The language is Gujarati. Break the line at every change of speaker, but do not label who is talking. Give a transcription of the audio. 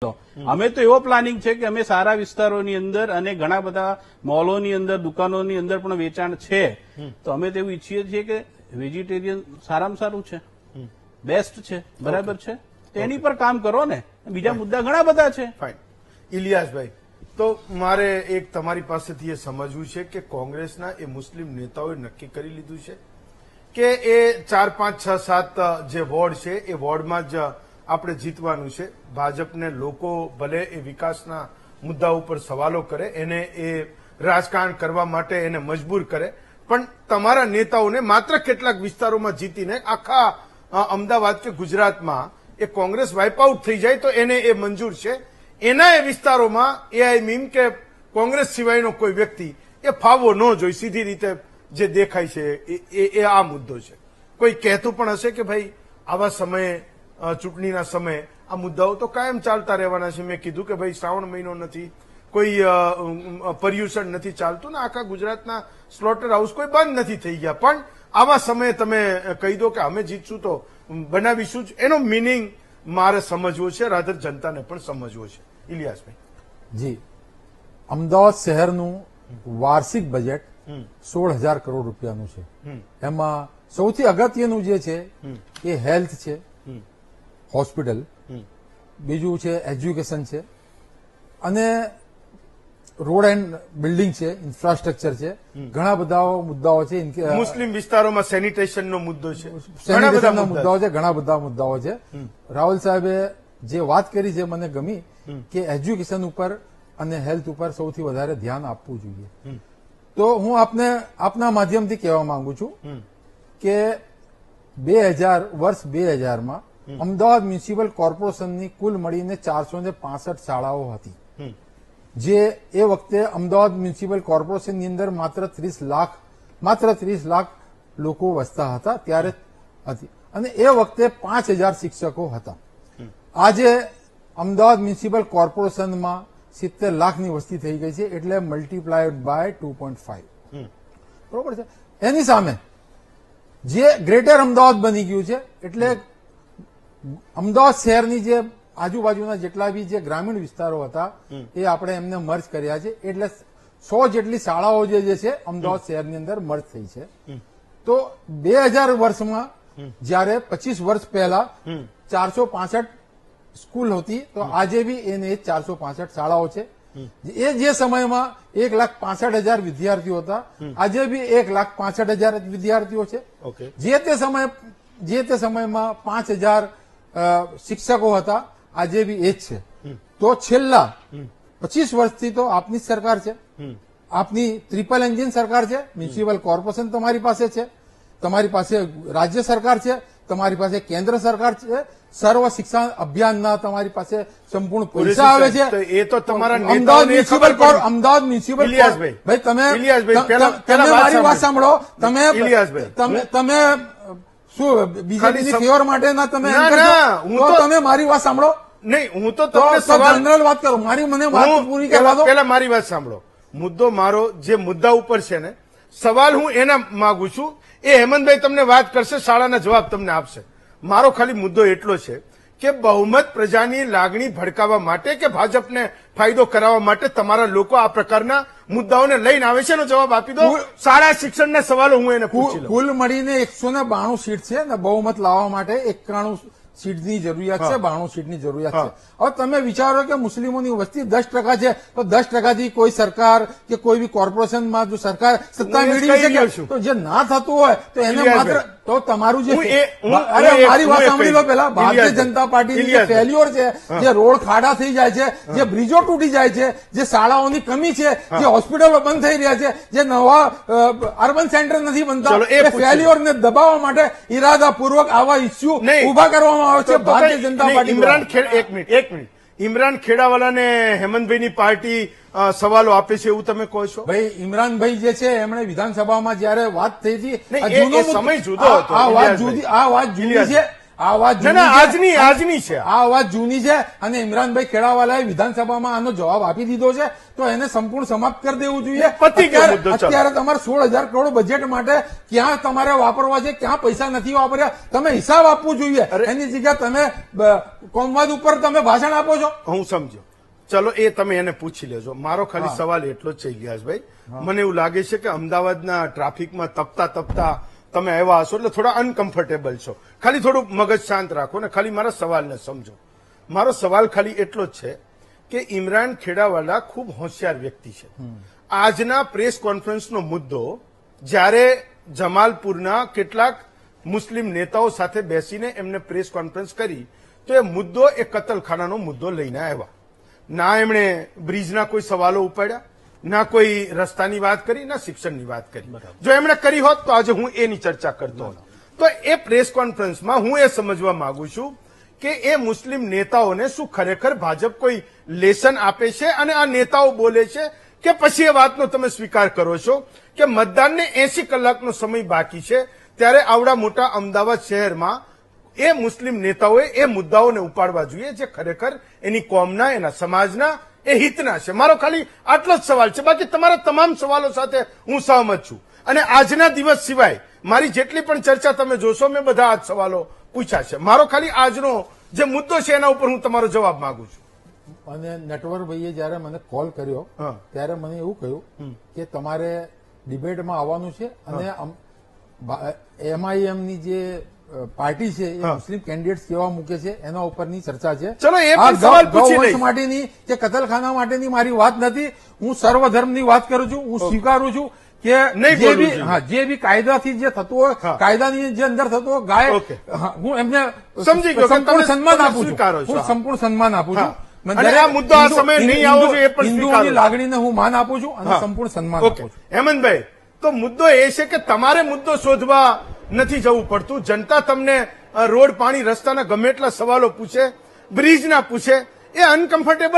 છો. અમે તો એવો પ્લાનિંગ છે કે અમે સારા વિસ્તારોની અંદર અને ઘણા બધા મોલોની અંદર દુકાનોની અંદર પણ વેચાણ છે, તો અમે તો એવું ઈચ્છીએ છીએ કે વેજીટેરિયન સારામાં સારું છે, બેસ્ટ છે, બરાબર છે, તેની પર કામ કરો ને. બીજા મુદ્દા ઘણા બધા છે.
ફાઇન. ઇલિયાસભાઈ, તો મારે એક તમારી પાસેથી એ સમજવું છે કે કોંગ્રેસના એ મુસ્લિમ નેતાઓએ નક્કી કરી લીધું છે કે એ 4, 5, 6, 7 જે વોર્ડ છે એ વોર્ડમાં જ આપણે જીતવાનું છે. ભાજપને લોકો ભલે એ વિકાસના મુદ્દા ઉપર સવાલો કરે, એને એ રાજકારણ કરવા માટે એને મજબૂર કરે, પણ તમારા નેતાઓને માત્ર કેટલાક વિસ્તારોમાં જીતીને આખા અમદાવાદ કે ગુજરાતમાં એ કોંગ્રેસ વાઇપ આઉટ થઈ જાય તો એને એ મંજૂર છે. એના એ વિસ્તારોમાં આઈ મીન કે કોંગ્રેસ સિવાયનો કોઈ વ્યક્તિ એ ફાવવો ન જોઈએ. સીધી રીતે જે દેખાય છે એ આ મુદ્દો છે. કોઈ કહેતું પણ હશે કે ભાઈ આવા સમયે ચૂંટણીના સમયે આ મુદ્દાઓ તો કાયમ ચાલતા રહેવાના છે. મેં કીધું કે ભાઈ શ્રાવણ મહિનો નથી, કોઈ પર્યુષણ નથી ચાલતું ને આખા ગુજરાતના સ્લોટર હાઉસ કોઈ બંધ નથી થઈ ગયા, પણ આવા સમયે તમે કહી દો કે અમે જીતશું તો બનાવીશું જ, એનો મિનિંગ મારે સમજવો છે, રાધર જનતાને પણ સમજવો છે. ઇલિયાસભાઈ
જી, અમદાવાદ શહેરનું વાર્ષિક બજેટ 16,000 કરોડ રૂપિયાનું છે. એમાં સૌથી અગત્યનું જે છે એ હેલ્થ છે, હોસ્પિટલ, બીજું છે એજ્યુકેશન છે, અને રોડ એન્ડ બિલ્ડિંગ છે, ઇન્ફ્રાસ્ટ્રક્ચર છે. ઘણા બધા મુદ્દાઓ છે.
મુસ્લિમ વિસ્તારોમાં સેનિટેશનનો મુદ્દો છે,
સેનિટેશનના મુદ્દાઓ છે, ઘણા બધા મુદ્દાઓ છે. રાહુલ સાહેબે જે વાત કરી છે મને ગમી કે એજ્યુકેશન ઉપર અને હેલ્થ ઉપર સૌથી વધારે ધ્યાન આપવું જોઈએ. તો હું આપના માધ્યમથી કહેવા માંગુ છું કે વર્ષ 2000માં અમદાવાદ મ્યુનિસિપલ કોર્પોરેશનની કુલ મળીને 465 શાળાઓ હતી. જે એ વખતે અમદાવાદ મ્યુનિસિપલ કોર્પોરેશનની અંદર માત્ર 30 લાખ લોકો વસતા હતા ત્યારે હતી, અને એ વખતે 5,000 શિક્ષકો હતા. આજે અમદાવાદ મ્યુનિસિપલ કોર્પોરેશનમાં 70 લાખની વસ્તી થઈ ગઈ છે, એટલે મલ્ટીપ્લાયડ બાય 2.5. બરોબર છે. એની સામે જે ગ્રેટર અમદાવાદ બની ગયું છે, એટલે અમદાવાદ શહેરની જે આજુબાજુના જેટલા બી જે ગ્રામીણ વિસ્તારો હતા એ આપણે એમને મર્જ કર્યા છે, એટલે 100 જેટલી શાળાઓ જે છે અમદાવાદ શહેરની અંદર મર્જ થઈ છે. તો 2000 વર્ષમાં જયારે 25 વર્ષ પહેલા 465 સ્કૂલ હતી, તો આજે બી એને 465 શાળાઓ છે. એ જે સમયમાં 1,65,000 વિદ્યાર્થીઓ હતા, આજે બી 1,65,000 વિદ્યાર્થીઓ છે. જે તે સમયમાં 5,000 શિક્ષકો હતા, આજે બી એ જ છે. તો છેલ્લા 25 વર્ષથી તો આપની સરકાર છે, આપની ટ્રિપલ એન્જિન સરકાર છે. મ્યુનિસિપલ કોર્પોરેશન તમારી પાસે છે, તમારી પાસે રાજ્ય સરકાર છે, તમારી પાસે કેન્દ્ર સરકાર છે. સર્વ શિક્ષણ અભિયાનના તમારી પાસે સંપૂર્ણ પૈસા આવે છે.
એ તો તમારા
અમદાવાદ મ્યુનિસિપલ ભાઈ તમે મારી વાત સાંભળો. તમે શું બીજેપીની ફેવર માટેના તમે તમે મારી વાત સાંભળો.
નહીં, હું તો તમને
જનરલ વાત કરું, મને વાત પૂરી કરવા દો.
પહેલા મારી વાત સાંભળો. મુદ્દો મારો જે મુદ્દા ઉપર છે ને, સવાલ હું એના માંગુ છું. એ હેમંતભાઈ તમને વાત કરશે, શાળાના જવાબ તમને આપશે. મારો ખાલી મુદ્દો એટલો છે કે બહુમત પ્રજાની લાગણી ભડકાવવા માટે કે ભાજપને ફાયદો કરાવવા માટે તમારા લોકો આ પ્રકારના મુદ્દાઓને લઈને આવે છે. એનો જવાબ આપી દો. શાળા શિક્ષણના સવાલો હું એને પૂછી લઉં.
કુલ મળીને 192 સીટ છે ને બહુમત લાવવા માટે 91 સીટની જરૂરિયાત છે, 92 સીટની જરૂરિયાત છે. હવે તમે વિચારો કે મુસ્લિમોની વસ્તી 10% છે, તો 10%થી કોઈ સરકાર કે કોઈ બી કોર્પોરેશનમાં જો સરકાર સત્તા મેળવી શકે, તો જે ના થતું હોય તો એને માત્ર તો તમારું જે મારી વાત સાંભળી લો પેલા. ભારતીય જનતા પાર્ટીની જે ફેલ્યોર છે, જે રોડ ખાડા થઈ જાય છે, જે બ્રિજો તૂટી જાય છે, જે શાળાઓની કમી છે, જે હોસ્પિટલો બંધ થઈ રહ્યા છે, જે નવા અર્બન સેન્ટર નથી બનતા, એ ફેલ્યોરને દબાવવા માટે ઇરાદાપૂર્વક આવા ઇસ્યુ ઉભા કરવામાં આવે છે ભારતીય જનતા પાર્ટી.
એક મિનિટ ઇમરાન ખેડાવાલાને હેમંતભાઈની પાર્ટી સવાલો આપે છે એવું તમે કહો છો?
ભાઈ ઇમરાનભાઈ જે છે એમણે વિધાનસભામાં જયારે વાત થઈ હતી,
સમય જુદો હતો.
આ વાત જુદી છે. આ વાત
ના, ના,
જૂની છે.
આજની છે
આ વાત જૂની છે અને ઇમરાનભાઈ ખેડાવાલાએ વિધાનસભામાં આનો જવાબ આપી દીધો છે, તો એને સંપૂર્ણ સમાપ્ત કરી દેવું જોઈએ.
પતી ગયો મુદ્દો. ચાલો.
અત્યારે તમારે 16,000 કરોડ બજેટ માટે ક્યાં તમારે વાપરવા છે, ક્યાં પૈસા નથી વાપર્યા, તમે હિસાબ આપવું જોઈએ. એની જગ્યાએ તમે કોમવાદ ઉપર તમે ભાષણ આપો છો.
હું સમજો. ચલો એ તમે એને પૂછી લેજો. મારો ખાલી સવાલ એટલો જ છે ઇલિયાસભાઈ, મને એવું લાગે છે કે અમદાવાદના ટ્રાફિકમાં તપતા તમે આવ્યા હશો એટલે થોડા અનકમ્ફર્ટેબલ છો. ખાલી થોડું મગજ શાંત રાખો ને ખાલી મારા સવાલને સમજો. મારો સવાલ ખાલી એટલો જ છે કે ઇમરાન ખેડાવાલા ખૂબ હોશિયાર વ્યક્તિ છે. આજના પ્રેસ કોન્ફરન્સનો મુદ્દો જ્યારે જમાલપુરના કેટલાક મુસ્લિમ નેતાઓ સાથે બેસીને એમને પ્રેસ કોન્ફરન્સ કરી તો એ મુદ્દો એ કતલખાનાનો મુદ્દો લઈને આવ્યા. ના એમણે બ્રિજના કોઈ સવાલો ઉપાડ્યા, ના કોઈ રસ્તાની વાત કરી, ના શિક્ષણની વાત કરી. જો એમણે કરી હોત તો આજે હું એની ચર્ચા કરતો હોત. તો એ પ્રેસ કોન્ફરન્સમાં હું એ સમજવા માંગુ છું કે એ મુસ્લિમ નેતાઓને શું ખરેખર ભાજપ કોઈ લેસન આપે છે અને આ નેતાઓ બોલે છે કે પછી એ વાતનો તમે સ્વીકાર કરો છો કે મતદાનને 80 કલાકનો સમય બાકી છે ત્યારે આવડા મોટા અમદાવાદ શહેરમાં એ મુસ્લિમ નેતાઓએ એ મુદ્દાઓને ઉપાડવા જોઈએ જે ખરેખર એની કોમના, એના સમાજના, એ હિતના છે. મારો ખાલી આટલો જ સવાલ છે. બાકી તમારા તમામ સવાલો સાથે હું સહમત છું અને આજના દિવસ સિવાય મારી જેટલી પણ ચર્ચા તમે જોશો મેં બધા આ જ સવાલો પૂછ્યા છે. મારો ખાલી આજનો જે મુદ્દો છે એના ઉપર હું તમારો જવાબ માંગુ છું.
અને નટવરભાઈએ જયારે મને કોલ કર્યો ત્યારે મને એવું કહ્યું કે તમારે ડિબેટમાં આવવાનું છે અને MIM ની જે પાર્ટી છે એ મુસ્લિમ કેન્ડિડેટ કેવા મૂકે છે એના ઉપરની ચર્ચા છે.
ચલો એ પણ સવાલ પૂછી લઈશ.
માટેની કે કતલખાના માટેની મારી વાત નથી. હું સર્વધર્મની વાત કરું છું. હું સ્વીકારું છું કે જે બી કાયદાથી જે થતું હોય, કાયદાની જે અંદર થતું હોય ગાય, હું એમને
સમજી ગયો,
સંપૂર્ણ સન્માન આપું છું.
છું.
હું સંપૂર્ણ સન્માન આપું છું.
અને આ મુદ્દો આ સમયે નહીં આવવો જોઈએ એ પણ
હિન્દુઓની લાગણીને હું માન આપું છું અને સંપૂર્ણ સન્માન આપું છું.
હેમંતભાઈ, તો મુદ્દો એ છે કે તમારે મુદ્દો શોધવા નથી જવું પડતું. જનતા તમને રોડ, પાણી, રસ્તાના ગમે એટલા સવાલો પૂછે, બ્રિજના પૂછે, એ અનકમ્ફર્ટેબલ